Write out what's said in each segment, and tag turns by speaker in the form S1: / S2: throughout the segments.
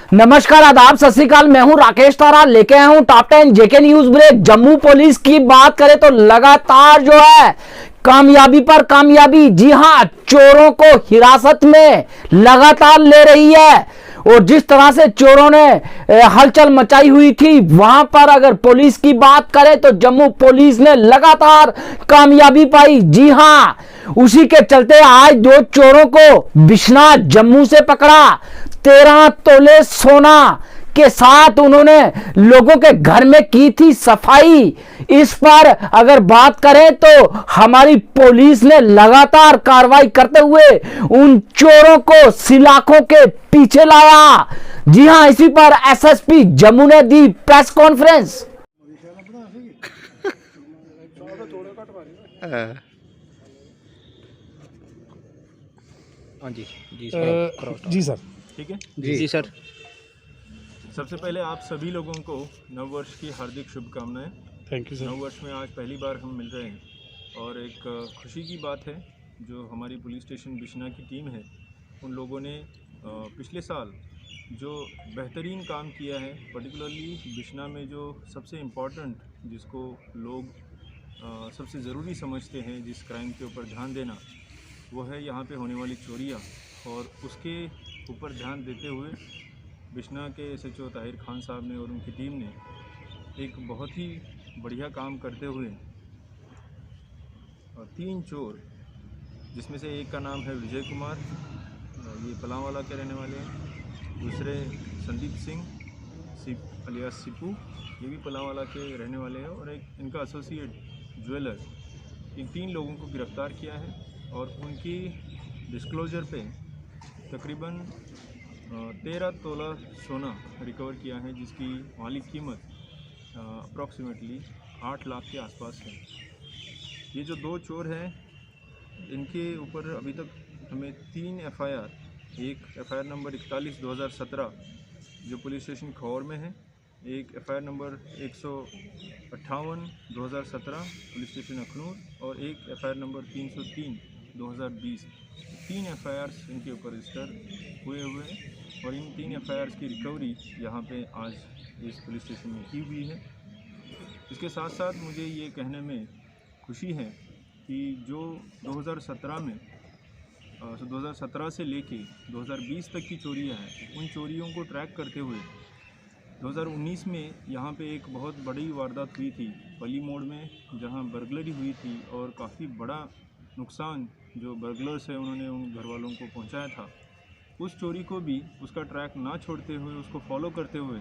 S1: नमस्कार, आदाब, सत श्री अकाल। मैं हूं राकेश तारा, लेके आया हूं top 10 JK news break. Jammu police की बात करें तो लगातार जो है कामयाबी पर कामयाबी, जी हां, चोरों को हिरासत में लगातार ले रही है। और जिस तरह से चोरों ने हलचल मचाई हुई थी, वहां पर अगर पुलिस की बात करें तो जम्मू पुलिस ने लगातार कामयाबी पाई। जी हां, उसी के चलते आज दो चोरों को बिश्नाह जम्मू से पकड़ा। 13 तोले सोना के साथ उन्होंने लोगों के घर में की थी सफाई। इस पर अगर बात करें तो हमारी पुलिस ने लगातार कार्रवाई करते हुए उन चोरों को सलाखों के पीछे लाया। जी हां, इसी पर एसएसपी जम्मू ने दी प्रेस कॉन्फ्रेंस।
S2: हाँ जी सर।
S3: जी सर।
S4: ठीक है
S2: जी सर।
S4: सबसे पहले आप सभी लोगों को नव वर्ष की हार्दिक शुभकामनाएं।
S3: Thank you sir.
S4: नव वर्ष में आज पहली बार हम मिल रहे हैं और एक खुशी की बात है, जो हमारी पुलिस स्टेशन बिश्नाह की टीम है, उन लोगों ने पिछले साल जो बेहतरीन काम किया है, पर्टिकुलरली बिश्नाह में जो सबसे इम्पॉर्टेंट, जिसको लोग सबसे ज़रूरी समझते हैं, जिस क्राइम के ऊपर ध्यान देना, वो है यहाँ पे होने वाली चोरियाँ। और उसके ऊपर ध्यान देते हुए बिश्नाह के एसएचओ ताहिर खान साहब ने और उनकी टीम ने एक बहुत ही बढ़िया काम करते हुए 3 चोर, जिसमें से एक का नाम है विजय कुमार, ये पलांवाला के रहने वाले हैं। दूसरे संदीप सिंह अलियास सिपू, ये भी पलांवाला के रहने वाले हैं। और एक इनका एसोसिएट ज्वेलर। इन 3 लोगों को गिरफ्तार किया है और उनकी डिस्क्लोजर पे तकरीबन 13 तोला सोना रिकवर किया है, जिसकी मालिक कीमत अप्रॉक्सीमेटली 8 लाख के आसपास है। ये जो 2 चोर हैं, इनके ऊपर अभी तक हमें 3 एफआईआर, एक एफआईआर नंबर 41/2017 जो पुलिस स्टेशन खौर में है, एक FIR number 158/2017 police station Akhnoor, और एक एफआईआर नंबर 303/2020। 3 एफआईआर्स इनके ऊपर रजिस्टर हुए हैं और इन 3 एफआईआर्स की रिकवरी यहाँ पे आज इस पुलिस स्टेशन में की हुई है। इसके साथ साथ मुझे ये कहने में खुशी है कि जो 2017 से लेके 2020 तक की चोरियाँ हैं, उन चोरियों को ट्रैक करते हुए 2019 में यहाँ पे एक बहुत बड़ी वारदात हुई थी पली मोड़ में, जहाँ बर्गलरी हुई थी और काफ़ी बड़ा नुकसान जो बर्गलर्स है उन्होंने उन घर वालों को पहुँचाया था। उस चोरी को भी उसका ट्रैक ना छोड़ते हुए, उसको फॉलो करते हुए,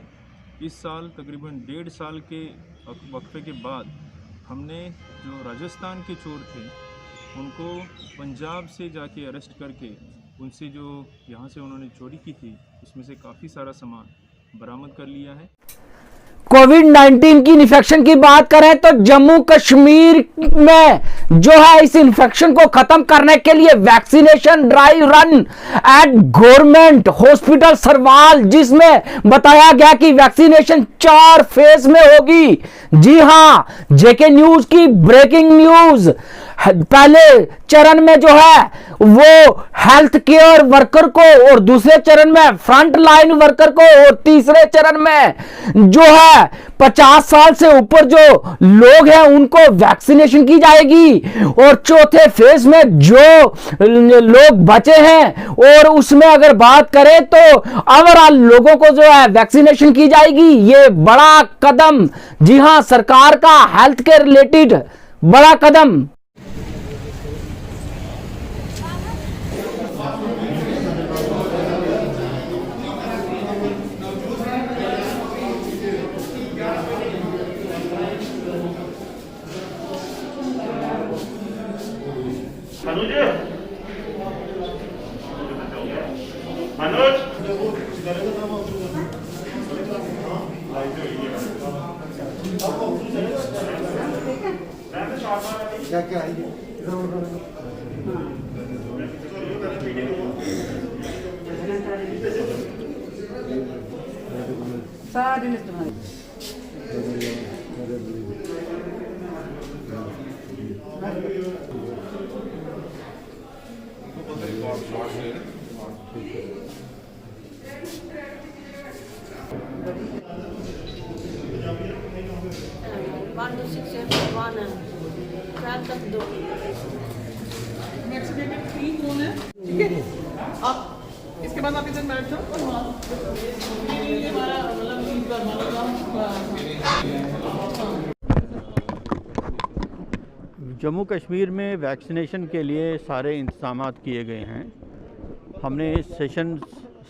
S4: इस साल तकरीबन 1.5 साल के वक्फे के बाद हमने जो राजस्थान के चोर थे उनको पंजाब से जाके अरेस्ट करके उनसे जो यहाँ से उन्होंने चोरी की थी, उसमें से काफ़ी सारा सामान बरामद कर लिया है।
S1: कोविड-19 की इन्फेक्शन की बात करें तो जम्मू कश्मीर में जो है इस इन्फेक्शन को खत्म करने के लिए vaccination drive run at government hospital Sarwal, जिसमें बताया गया कि वैक्सीनेशन 4 फेज में होगी। जी हां, जेके न्यूज की ब्रेकिंग न्यूज। पहले चरण में जो है वो हेल्थ केयर वर्कर को, और दूसरे चरण में फ्रंट लाइन वर्कर को, और तीसरे चरण में जो है 50 साल से ऊपर जो लोग हैं उनको वैक्सीनेशन की जाएगी। और चौथे फेज में जो लोग बचे हैं, और उसमें अगर बात करें तो ओवरऑल लोगों को जो है वैक्सीनेशन की जाएगी। ये बड़ा कदम, जी हां, सरकार का हेल्थ के रिलेटेड बड़ा कदम।
S5: मनोज क्या क्या है सारी लिस्ट बनाई।
S2: वैक्सीनेटेड 3 कौन है, ठीक है। आप इसके बाद आप इधर बैठ जाओ। ये हमारा मतलब
S3: जम्मू कश्मीर में वैक्सीनेशन के लिए सारे इंतज़ाम किए गए हैं। हमने सेशन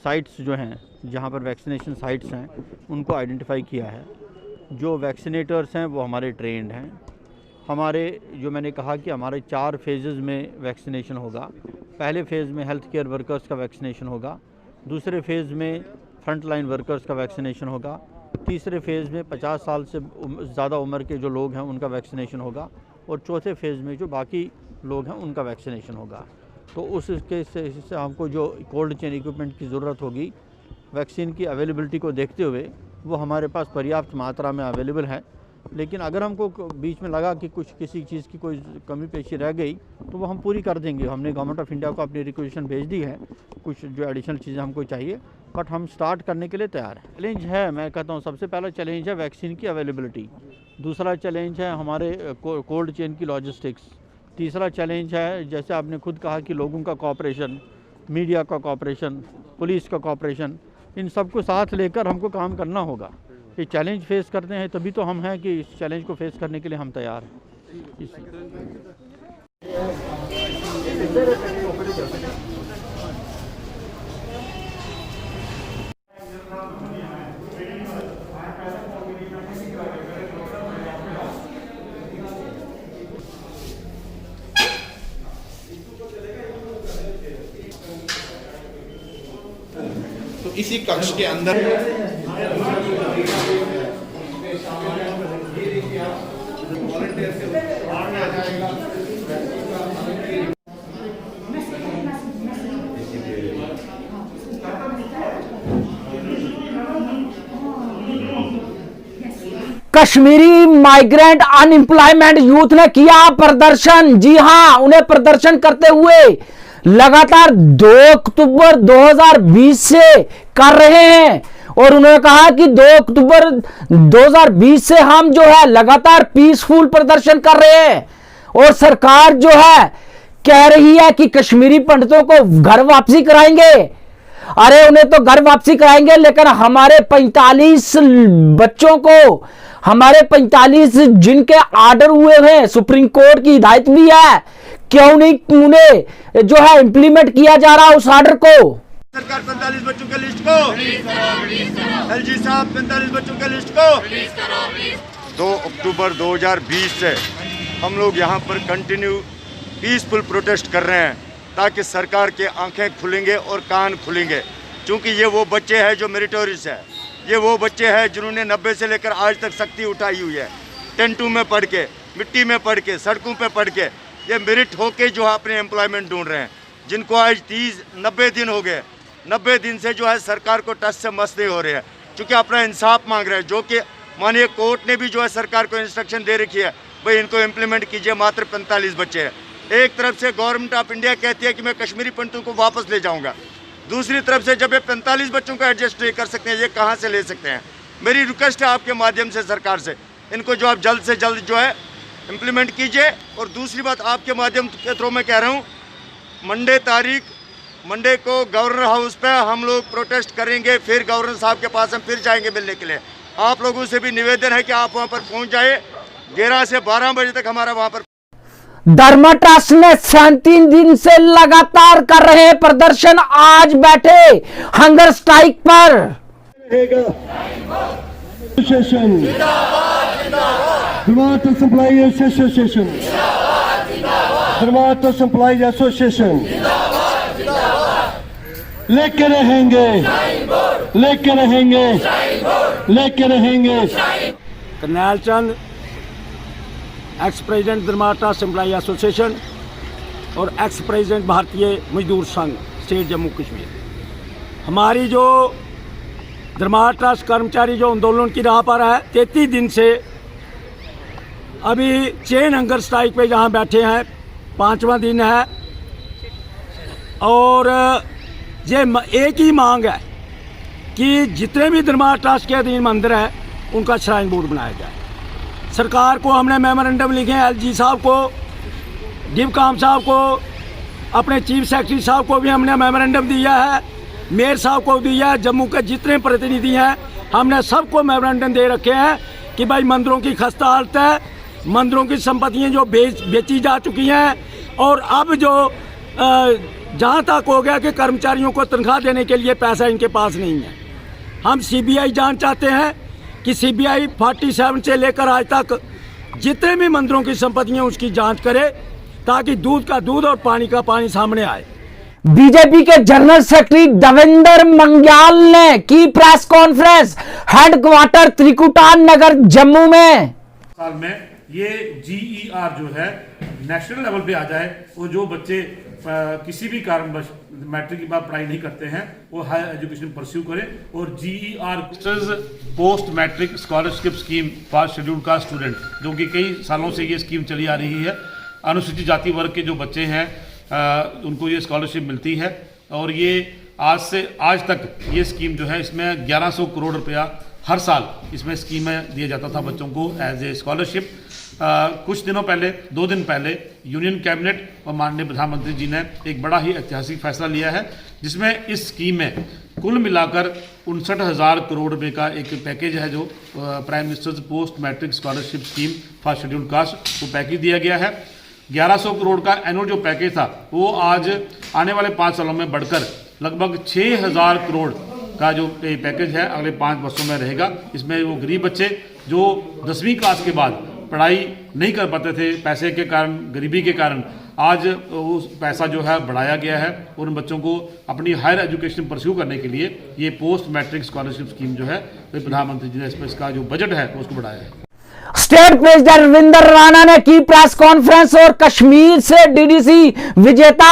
S3: साइट्स जो हैं जहां पर वैक्सीनेशन साइट्स हैं उनको आइडेंटिफाई किया है। जो वैक्सीनेटर्स हैं वो हमारे ट्रेंड हैं। हमारे जो मैंने कहा कि हमारे 4 फेजेज़ में वैक्सीनेशन होगा। पहले फ़ेज़ में हेल्थ केयर वर्कर्स का वैक्सीनेशन होगा, दूसरे फ़ेज़ में फ्रंट लाइन वर्कर्स का वैक्सीनेशन होगा, तीसरे फ़ेज़ में 50 साल से ज़्यादा उम्र के जो लोग हैं उनका वैक्सीनेशन होगा और चौथे फ़ेज़ में जो बाकी लोग हैं उनका वैक्सीनेशन होगा। तो उसके से हमको जो कोल्ड चेन इक्विपमेंट की ज़रूरत होगी, वैक्सीन की अवेलेबिलिटी को देखते हुए वो हमारे पास पर्याप्त मात्रा में अवेलेबल है। लेकिन अगर हमको बीच में लगा कि कुछ किसी चीज़ की कोई कमी पेशी रह गई तो वो हम पूरी कर देंगे। हमने गवर्नमेंट ऑफ इंडिया को अपनी रिक्वेशन भेज दी है, कुछ जो एडिशनल चीज़ें हमको चाहिए, बट हम स्टार्ट करने के लिए तैयार हैं। चैलेंज है, मैं कहता हूँ सबसे पहला चैलेंज है वैक्सीन की अवेलेबिलिटी, दूसरा चैलेंज है हमारे कोल्ड चेन की लॉजिस्टिक्स, तीसरा चैलेंज है जैसे आपने खुद कहा कि लोगों का कोऑपरेशन, मीडिया का कोऑपरेशन, पुलिस का कोऑपरेशन, इन सब को साथ लेकर हमको काम करना होगा। ये चैलेंज फेस करते हैं तभी तो हम हैं कि इस चैलेंज को फेस करने के लिए हम तैयार हैं।
S6: तो इसी कक्ष के अंदर
S1: कश्मीरी माइग्रेंट अनएम्प्लॉयमेंट यूथ ने किया प्रदर्शन। जी हां, उन्हें प्रदर्शन करते हुए लगातार 2 अक्टूबर 2020 से कर रहे हैं और उन्होंने कहा कि 2 अक्टूबर 2020 से हम जो है लगातार पीसफुल प्रदर्शन कर रहे हैं और सरकार जो है कह रही है कि कश्मीरी पंडितों को घर वापसी कराएंगे। अरे उन्हें तो घर वापसी कराएंगे, लेकिन हमारे 45 बच्चों को, हमारे 45 जिनके ऑर्डर हुए हैं, सुप्रीम कोर्ट की हिदायत भी है, क्यों नहीं उन्हें जो है इंप्लीमेंट किया जा रहा उस ऑर्डर को।
S7: सरकार 45 बच्चों के लिस्ट को एलजी साहब 45 बच्चों के लिस्ट को 2 अक्टूबर 2020 से हम लोग यहाँ पर कंटिन्यू पीसफुल प्रोटेस्ट कर रहे हैं ताकि सरकार के आंखें खुलेंगे और कान खुलेंगे, क्योंकि ये वो बच्चे हैं जो मेरिटोरियस है, ये वो बच्चे हैं जिन्होंने 90 से लेकर आज तक सख्ती उठाई हुई है, टेंटों में पढ़ के, मिट्टी में पढ़ के, सड़कों पे पढ़ के, ये मेरिट होके जो है अपने एम्प्लॉयमेंट ढूंढ रहे हैं, जिनको आज 90 दिन हो गए, 90 दिन से जो है सरकार को टच से मस नहीं हो रहे हैं, क्योंकि अपना इंसाफ मांग रहे हैं, जो कि माननीय कोर्ट ने भी जो है सरकार को इंस्ट्रक्शन दे रखी है, भाई इनको इम्प्लीमेंट कीजिए। मात्र 45 बच्चे हैं। एक तरफ से गवर्नमेंट ऑफ इंडिया कहती है कि मैं कश्मीरी पंडितों को वापस ले जाऊंगा, दूसरी तरफ से जब ये 45 बच्चों को एडजस्ट नहीं कर सकते हैं, ये कहाँ से ले सकते हैं। मेरी रिक्वेस्ट है आपके माध्यम से सरकार से, इनको जो आप जल्द से जल्द जो है इम्प्लीमेंट कीजिए। और दूसरी बात आपके माध्यम के थ्रू मैं कह रहा हूँ, मंडे को गवर्नर हाउस पे हम लोग प्रोटेस्ट करेंगे, फिर गवर्नर साहब के पास हम फिर जाएंगे मिलने के लिए। आप लोगों से भी निवेदन है कि आप वहाँ पर पहुँच जाए। 11 से 12 बजे तक हमारा वहाँ पर
S1: धर्म ट्रस्ट ने 37 दिन से लगातार कर रहे हैं प्रदर्शन, आज बैठे हंगर स्ट्राइक पर।
S8: एसोसिएशन धर्मार्थ सप्लाई एसोसिएशन धर्मार्थ सप्लाई एसोसिएशन लेके रहेंगे, लेके रहेंगे, लेके रहेंगे।
S9: करनैल चंद, एक्स प्रेसिडेंट धर्मार्थ एम्प्लॉय एसोसिएशन और एक्स प्रेसिडेंट भारतीय मजदूर संघ स्टेट जम्मू कश्मीर। हमारी जो धर्मार्थ ट्रस्ट कर्मचारी जो आंदोलन की राह पर है, 33 दिन से अभी चेन हंगर स्ट्राइक पे जहाँ बैठे हैं, 5वां दिन है। और ये एक ही मांग है कि जितने भी धर्मार्थ ट्रस्ट के अधीन मंदिर है उनका श्राइन बोर्ड बनाया जाए। सरकार को हमने मेमोरेंडम लिखे हैं, एलजी साहब को, डिवकाम साहब को, अपने चीफ सेक्रेटरी साहब को भी हमने मेमोरेंडम दिया है, मेयर साहब को दिया है, जम्मू के जितने प्रतिनिधि हैं हमने सबको मेमोरेंडम दे रखे हैं कि भाई मंदिरों की खस्ता हालत है, मंदिरों की संपत्तियाँ जो बेची जा चुकी हैं और अब जो जहाँ तक हो गया कि कर्मचारियों को तनख्वाह देने के लिए पैसा इनके पास नहीं है। हम सीबीआई जांच चाहते हैं कि सीबीआई 47 से लेकर आज तक जितने भी मंदिरों की संपत्तियाँ उसकी जांच करे ताकि दूध का दूध और पानी का पानी सामने आए।
S1: बीजेपी के जनरल सेक्रेटरी देवेंद्र मंग्याल ने की press conference headquarter Trikuta Nagar Jammu में।
S6: साल में ये GER जो है नेशनल लेवल पे आ जाए और जो बच्चे किसी भी कारणवश मैट्रिक के बाद पढ़ाई नहीं करते हैं वो हायर एजुकेशन परस्यू करें और GER post matric scholarship scheme for scheduled caste student, जो कि कई सालों से ये स्कीम चली आ रही है। अनुसूचित जाति वर्ग के जो बच्चे हैं उनको ये स्कॉलरशिप मिलती है और ये आज से आज तक ये स्कीम जो है इसमें 1100 करोड़ रुपया हर साल इसमें स्कीम में दिया जाता था बच्चों को एज ए स्कॉलरशिप। कुछ दिनों पहले 2 दिन पहले यूनियन कैबिनेट और माननीय प्रधानमंत्री जी ने एक बड़ा ही ऐतिहासिक फैसला लिया है जिसमें इस स्कीम में कुल मिलाकर 59,000 करोड़ रुपए का एक पैकेज है जो prime minister's post matric scholarship scheme for scheduled caste वो पैकेज दिया गया है। 1100 करोड़ का एनुअल जो पैकेज था वो आज आने वाले 5 सालों में बढ़कर लगभग 6,000 करोड़ का जो पैकेज है अगले 5 वर्षों में रहेगा। इसमें वो गरीब बच्चे जो 10वीं क्लास के बाद पढ़ाई नहीं कर पाते थे पैसे के कारण, गरीबी के कारण, आज उस पैसा जो है बढ़ाया गया है और उन बच्चों को अपनी हायर एजुकेशन परस्यू करने के लिए ये पोस्ट मैट्रिक स्कॉलरशिप स्कीम जो है तो प्रधानमंत्री जी ने इसका जो बजट है उसको बढ़ाया है।
S1: स्टेट प्रेसिडेंट रविंदर राणा ने की प्रेस कॉन्फ्रेंस और कश्मीर से डीडीसी विजेता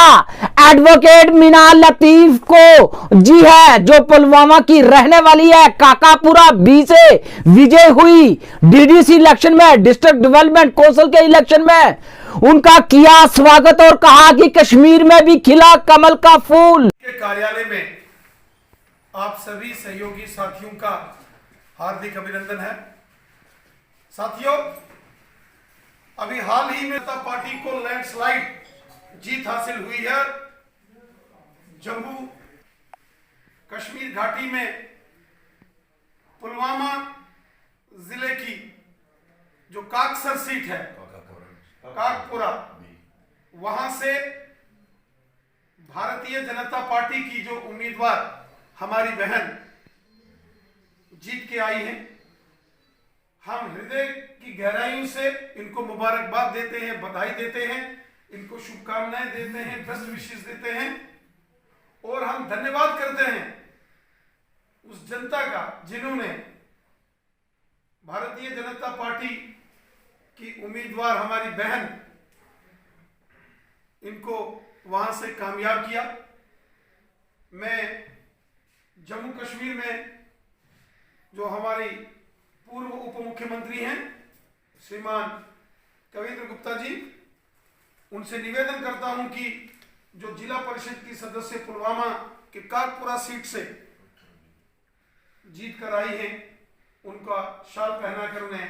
S1: एडवोकेट मीना लतीफ को, जी है, जो पुलवामा की रहने वाली है, काकापुरा बी से विजय हुई डीडीसी इलेक्शन में, डिस्ट्रिक्ट डेवलपमेंट कौंसिल के इलेक्शन में, उनका किया स्वागत और कहा कि कश्मीर में भी खिला कमल का फूल।
S10: के कार्यालय में आप सभी सहयोगी साथियों का हार्दिक अभिनंदन है। साथियों, अभी हाल ही में जनता पार्टी को लैंडस्लाइड जीत हासिल हुई है। जम्मू कश्मीर घाटी में पुलवामा जिले की जो काकसर सीट है, काकपुरा, वहां से भारतीय जनता पार्टी की जो उम्मीदवार हमारी बहन जीत के आई हैं। हम हृदय की गहराइयों से इनको मुबारकबाद देते हैं, बधाई देते हैं, इनको शुभकामनाएं देते हैं, बेस्ट विशेस देते हैं और हम धन्यवाद करते हैं उस जनता का जिन्होंने भारतीय जनता पार्टी की उम्मीदवार हमारी बहन इनको वहां से कामयाब किया। मैं जम्मू कश्मीर में जो हमारी पूर्व उप मुख्यमंत्री हैं श्रीमान कविंद्र गुप्ता जी, उनसे निवेदन करता हूं कि जो जिला परिषद की सदस्य पुलवामा के काकपुरा सीट से जीत कर आई हैं उनका शाल पहनाकर उन्हें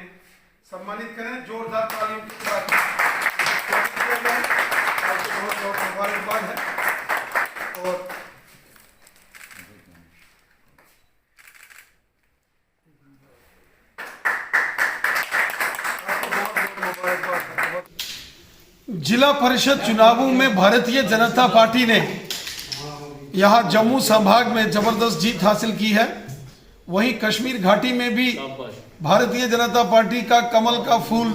S10: सम्मानित करें। जोरदार तालियों के साथ बहुत बहुत मुबारकबाद है। और जिला परिषद चुनावों में भारतीय जनता पार्टी ने यहां जम्मू संभाग में जबरदस्त जीत हासिल की है। वहीं कश्मीर घाटी में भी भारतीय जनता पार्टी का कमल का फूल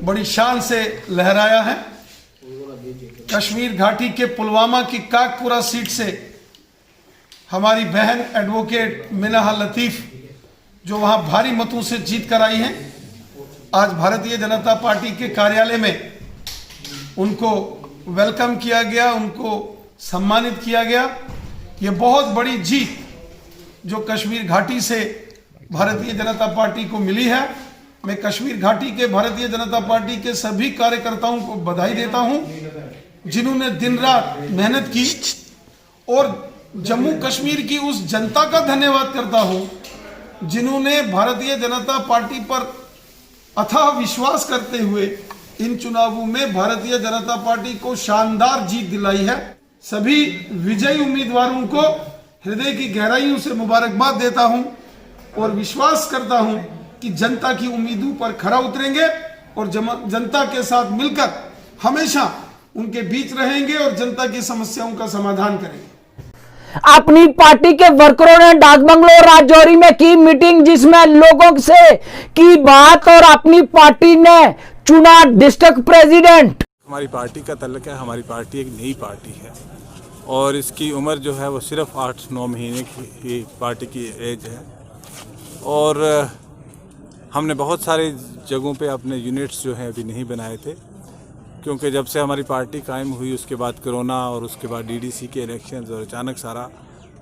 S10: बड़ी शान से लहराया है। कश्मीर घाटी के पुलवामा की काकपुरा सीट से हमारी बहन एडवोकेट मीना लतीफ जो वहां भारी मतों से जीत कर आई हैं, आज भारतीय जनता पार्टी के कार्यालय में उनको वेलकम किया गया, उनको सम्मानित किया गया। ये बहुत बड़ी जीत जो कश्मीर घाटी से भारतीय जनता पार्टी को मिली है। मैं कश्मीर घाटी के भारतीय जनता पार्टी के सभी कार्यकर्ताओं को बधाई देता हूं जिन्होंने दिन रात मेहनत की और जम्मू कश्मीर की उस जनता का धन्यवाद करता हूं जिन्होंने भारतीय जनता पार्टी पर अथाह विश्वास करते हुए इन चुनावों में भारतीय जनता पार्टी को शानदार जीत दिलाई है। सभी विजयी उम्मीदवारों को हृदय की गहराइयों से मुबारकबाद देता हूं और विश्वास करता हूं कि जनता की उम्मीदों पर खरा उतरेंगे और जनता के साथ मिलकर हमेशा उनके बीच रहेंगे और जनता की समस्याओं का समाधान करेंगे।
S1: अपनी पार्टी के वर्करों ने डाक बंगलो राजौरी में की मीटिंग, जिसमें लोगों से की बात और अपनी पार्टी ने चुना डिस्ट्रिक्ट प्रेसिडेंट।
S11: हमारी पार्टी का तल्लक है, हमारी पार्टी एक नई पार्टी है और इसकी उम्र जो है वो सिर्फ 8-9 महीने की पार्टी की एज है और हमने बहुत सारे जगहों पे अपने यूनिट्स जो हैं अभी नहीं बनाए थे, क्योंकि जब से हमारी पार्टी कायम हुई उसके बाद कोरोना और उसके बाद डीडीसी के इलेक्शंस और अचानक सारा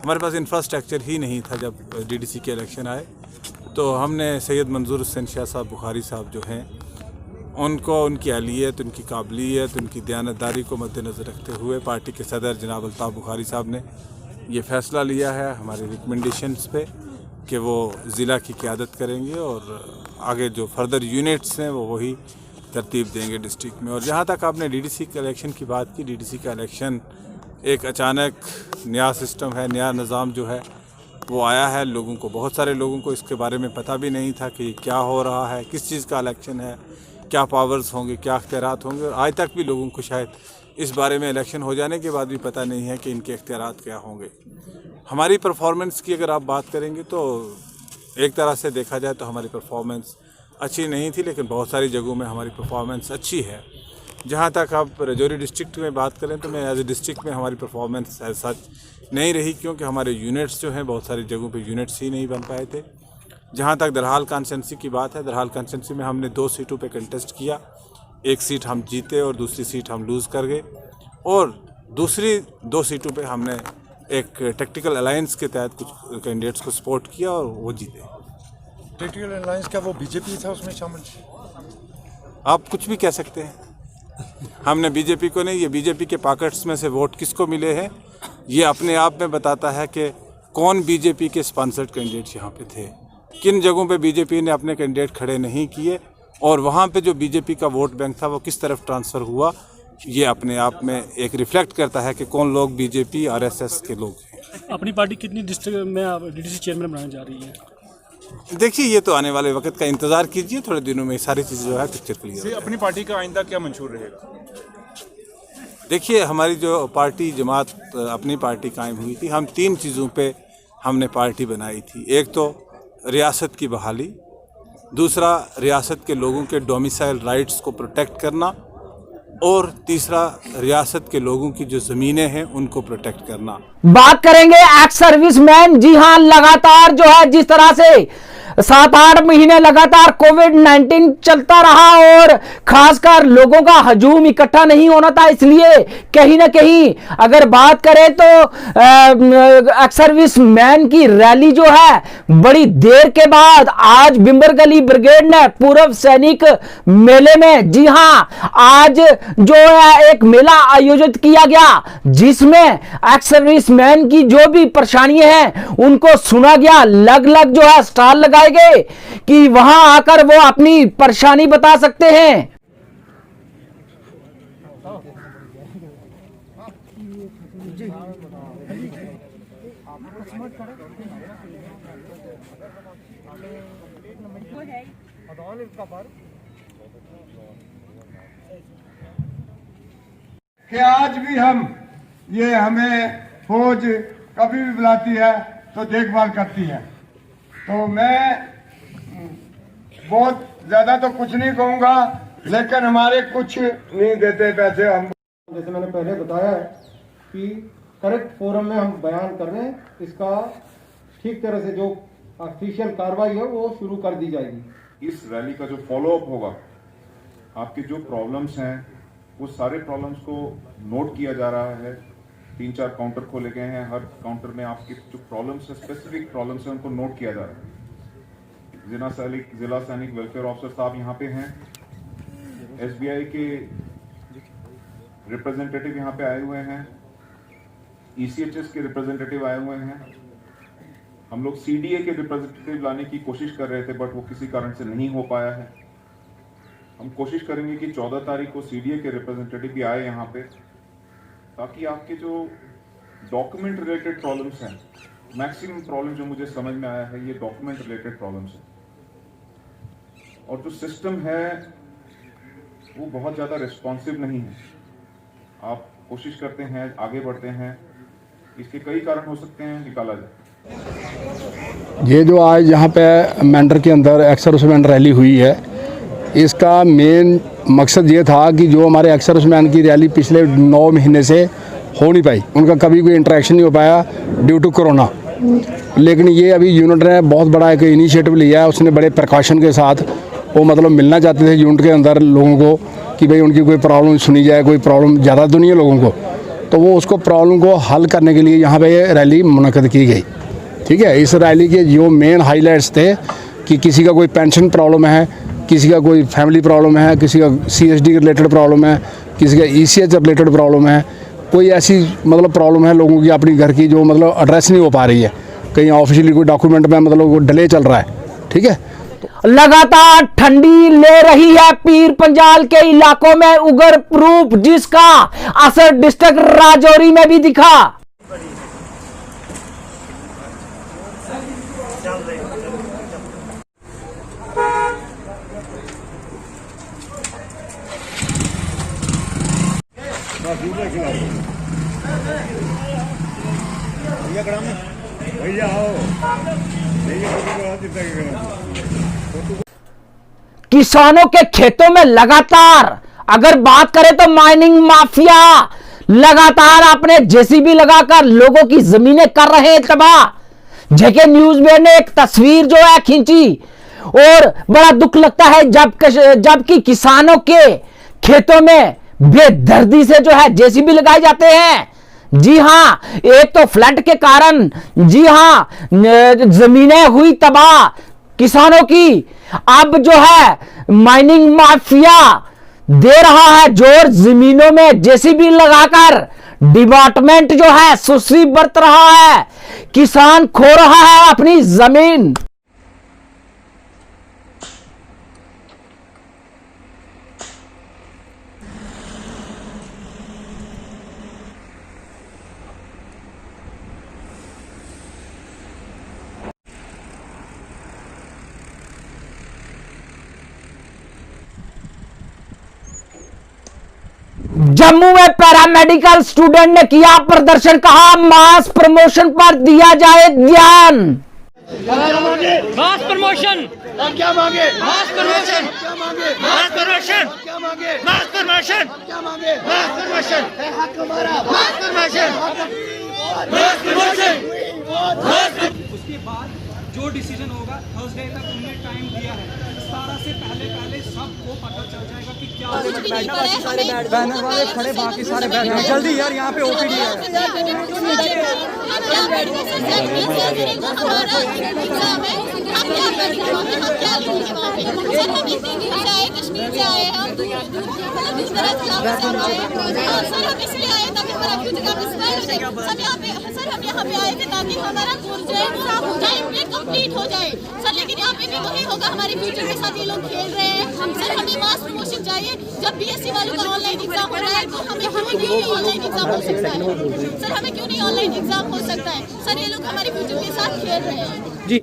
S11: हमारे पास इंफ्रास्ट्रक्चर ही नहीं था। जब डीडीसी के इलेक्शन आए तो हमने सैयद मंजूर हुसैन शाह साहब बुखारी साहब जो हैं उनको उनकी अहलियत, उनकी काबिलियत, उनकी दयानतदारी को मद्देनज़र रखते हुए पार्टी के सदर जनाब अल्ताफ़ बुखारी साहब ने ये फ़ैसला लिया है हमारे रिकमेंडेशंस पे कि वो ज़िला की क़यादत करेंगे और आगे जो फर्दर यूनिट्स हैं वो वही तरतीब देंगे डिस्ट्रिक्ट में। और जहाँ तक आपने डीडीसी के इलेक्शन की बात की, डीडीसी का इलेक्शन एक अचानक नया सिस्टम है, नया निज़ाम जो है वो आया है। लोगों को, बहुत सारे लोगों को इसके बारे में पता भी नहीं था कि क्या हो रहा है, किस चीज़ का इलेक्शन है, क्या पावर्स होंगे, क्या अख्तियारात होंगे। और आज तक भी लोगों को शायद इस बारे में इलेक्शन हो जाने के बाद भी पता नहीं है कि इनके अख्तियारात क्या होंगे। हमारी परफॉर्मेंस की अगर आप बात करेंगे तो एक तरह से देखा जाए तो हमारी परफॉर्मेंस अच्छी नहीं थी, लेकिन बहुत सारी जगहों में हमारी परफॉर्मेंस अच्छी है। जहाँ तक आप राजौरी डिस्ट्रिक्ट में बात करें तो मैं एज ए डिस्ट्रिक्ट में हमारी परफॉर्मेंस एज सच नहीं रही, क्योंकि हमारे यूनिट्स जो हैं बहुत सारी जगहों पे यूनिट्स ही नहीं बन पाए थे। जहाँ तक दरहाल कॉन्स्टिट्यूंसी की बात है, दरहाल कॉन्स्टिट्यूंसी में हमने 2 सीटों पे कंटेस्ट किया, 1 सीट हम जीते और दूसरी सीट हम लूज़ कर गए और दूसरी 2 सीटों पे हमने एक टेक्टिकल अलायंस के तहत कुछ कैंडिडेट्स को सपोर्ट किया और वो जीते।
S12: टेक्टिकल अलायंस क्या वो बीजेपी था उसमें शामिल?
S11: आप कुछ भी कह सकते हैं, हमने बीजेपी को नहीं, ये बीजेपी के पॉकेट्स में से वोट किसको मिले हैं ये अपने आप में बताता है कि कौन बीजेपी के स्पॉन्सर्ड कैंडिडेट्स यहाँ पे थे, किन जगहों पे बीजेपी ने अपने कैंडिडेट खड़े नहीं किए और वहाँ पे जो बीजेपी का वोट बैंक था वो किस तरफ ट्रांसफ़र हुआ। ये अपने आप में एक रिफ्लेक्ट करता है कि कौन लोग बीजेपी आरएसएस के लोग हैं।
S13: अपनी पार्टी कितनी डिस्ट्रिक्ट में डीडीसी चेयरमैन बनाने जा रही है?
S11: देखिए, ये तो आने वाले वक्त का इंतज़ार कीजिए, थोड़े दिनों में सारी चीज़ें जो है पिक्चर क्लियर।
S12: अपनी पार्टी का आइंदा क्या मंशूर रहेगा?
S11: देखिए, हमारी जो पार्टी जमात अपनी पार्टी कायम हुई थी, हम 3 चीज़ों पे हमने पार्टी बनाई थी। एक तो रियासत की बहाली, दूसरा रियासत के लोगों के डोमिसाइल राइट्स को प्रोटेक्ट करना और तीसरा रियासत के लोगों की जो ज़मीनें हैं उनको प्रोटेक्ट करना।
S1: बात करेंगे एक्स सर्विसमैन। जी हां, लगातार जो है जिस तरह से 7-8 महीने लगातार कोविड-19 चलता रहा और खासकर लोगों का हजूम इकट्ठा नहीं होना था, इसलिए कहीं ना कहीं अगर बात करें तो एक्स सर्विसमैन की रैली जो है बड़ी देर के बाद आज बिम्बर गली ब्रिगेड ने पूर्व सैनिक मेले में, जी हां, आज जो है एक मेला आयोजित किया गया जिसमें एक्स सर्विसमैन की जो भी परेशानियां हैं उनको सुना गया। अलग-अलग जो है स्टॉल लगाए गए कि वहां आकर वो अपनी परेशानी बता सकते हैं।
S5: कि आज भी ये हमें फौज कभी भी बुलाती है तो देखभाल करती है। तो मैं बहुत ज्यादा तो कुछ नहीं कहूँगा, लेकिन हमारे कुछ नहीं देते पैसे हम।
S8: जैसे मैंने पहले बताया है कि करेक्ट फोरम में हम बयान कर रहे हैं, इसका ठीक तरह से जो ऑफिशियल कार्रवाई है वो शुरू कर दी जाएगी।
S14: इस रैली का जो फॉलोअप होगा, आपके जो प्रॉब्लम्स हैं वो सारे प्रॉब्लम्स को नोट किया जा रहा है। 3-4 काउंटर खोले गए हैं, हर काउंटर में आपके जो प्रॉब्लम्स है, स्पेसिफिक प्रॉब्लम्स हैं, उनको नोट किया जा रहा है। जिला सैनिक वेलफेयर ऑफिसर साहब यहाँ पे हैं, एसबीआई के रिप्रेजेंटेटिव यहाँ पे आए हुए हैं, ईसीएचएस के रिप्रेजेंटेटिव आए हुए हैं। हम लोग सीडीए के रिप्रेजेंटेटिव लाने की कोशिश कर रहे थे, बट वो किसी कारण से नहीं हो पाया है। हम कोशिश करेंगे कि 14 तारीख को सीडीए के रिप्रेजेंटेटिव भी आए यहाँ पे, ताकि आपके जो डॉक्यूमेंट रिलेटेड प्रॉब्लम्स हैं, मैक्सिमम प्रॉब्लम जो मुझे समझ में आया है ये डॉक्यूमेंट रिलेटेड प्रॉब्लम्स हैं, और जो सिस्टम है वो बहुत ज़्यादा रिस्पॉन्सिव नहीं है। आप कोशिश करते हैं, आगे बढ़ते हैं, इसके कई कारण हो सकते हैं, निकाला जाए।
S15: ये जो आज यहाँ पे मेंढर के अंदर एक्स सर्विसमैन रैली हुई है, इसका मेन मकसद ये था कि जो हमारे एक्स सर्विसमैन की रैली पिछले 9 महीने से हो नहीं पाई, उनका कभी कोई इंटरेक्शन नहीं हो पाया ड्यू टू कोरोना। लेकिन ये अभी यूनिट ने बहुत बड़ा एक इनिशिएटिव लिया है, उसने बड़े प्रिकॉशन के साथ वो मतलब मिलना चाहते थे यूनिट के अंदर लोगों को कि भाई उनकी कोई प्रॉब्लम सुनी जाए, कोई प्रॉब्लम ज़्यादा तो नहीं है लोगों को, तो वो उसको प्रॉब्लम को हल करने के लिए यहाँ पे ये रैली मुनक़द की गई। ठीक है, इस रैली के जो मेन हाईलाइट्स थे कि किसी का कोई पेंशन प्रॉब्लम है, किसी का कोई फैमिली प्रॉब्लम है, किसी का CSD रिलेटेड प्रॉब्लम है, किसी का ECH रिलेटेड प्रॉब्लम है, कोई ऐसी मतलब प्रॉब्लम है लोगों की अपनी घर की जो मतलब एड्रेस नहीं हो पा रही है, कहीं ऑफिशियली कोई डॉक्यूमेंट में मतलब वो डिले चल रहा है। ठीक है,
S1: लगातार ठंडी ले रही है पीर पंजाल के इलाकों में उग्र रूप, जिसका असर डिस्ट्रिक्ट राजौरी में भी दिखा।
S7: भैया आओ,
S1: किसानों के खेतों में लगातार अगर बात करें तो माइनिंग माफिया लगातार अपने जेसीबी लगाकर लोगों की जमीनें कर रहे हैं तबाह। जेके न्यूज में ने एक तस्वीर जो है खींची और बड़ा दुख लगता है जबकि किसानों के खेतों में बेदर्दी से जो है जेसीबी लगाए जाते हैं। जी हां, एक तो फ्लड के कारण जी हां जमीनें हुई तबाह किसानों की, अब जो है माइनिंग माफिया दे रहा है जोर, जमीनों में जेसीबी लगाकर डिपार्टमेंट जो है सुस्ती बरत रहा है, किसान खो रहा है अपनी जमीन। जम्मू में पैरामेडिकल स्टूडेंट ने किया प्रदर्शन, कहा मास प्रमोशन पर दिया जाए ध्यान।
S16: मास प्रमोशन क्या मांगे? मास प्रमोशन क्या मांगे? मास प्रमोशन क्या मांगे? मास प्रमोशन क्या मांगे? मास प्रमोशन है हक हमारा। मास प्रमोशन, मास प्रमोशन।
S17: उसके बाद जो डिसीजन होगा थर्सडे तक उन्हें टाइम दिया है, 17 से पहले सबको पता चल जाएगा कि क्या बैनर वाले खड़े, बाकी सारे बैठे जल्दी यार, यहाँ पे ओपीडी है।
S18: कश्मीर से आए हम इसलिए आए ताकि हमारा फ्यूचर का सर हम यहाँ पे आए थे ताकि हमारा साफ हो जाए, ये कंप्लीट हो जाए सर। लेकिन यहाँ पे भी वही होगा, हमारे फ्यूचर के साथ ये लोग खेल रहे हैं। सर हमें मास प्रमोशन चाहिए। जब BSc वालों का ऑनलाइन एग्जाम हो रहा है तो हमें क्यों नहीं ऑनलाइन एग्जाम हो सकता है? सर हमें क्यों नहीं ऑनलाइन एग्जाम हो सकता है? सर ये लोग हमारे फ्यूचर के साथ खेल रहे हैं।
S17: जी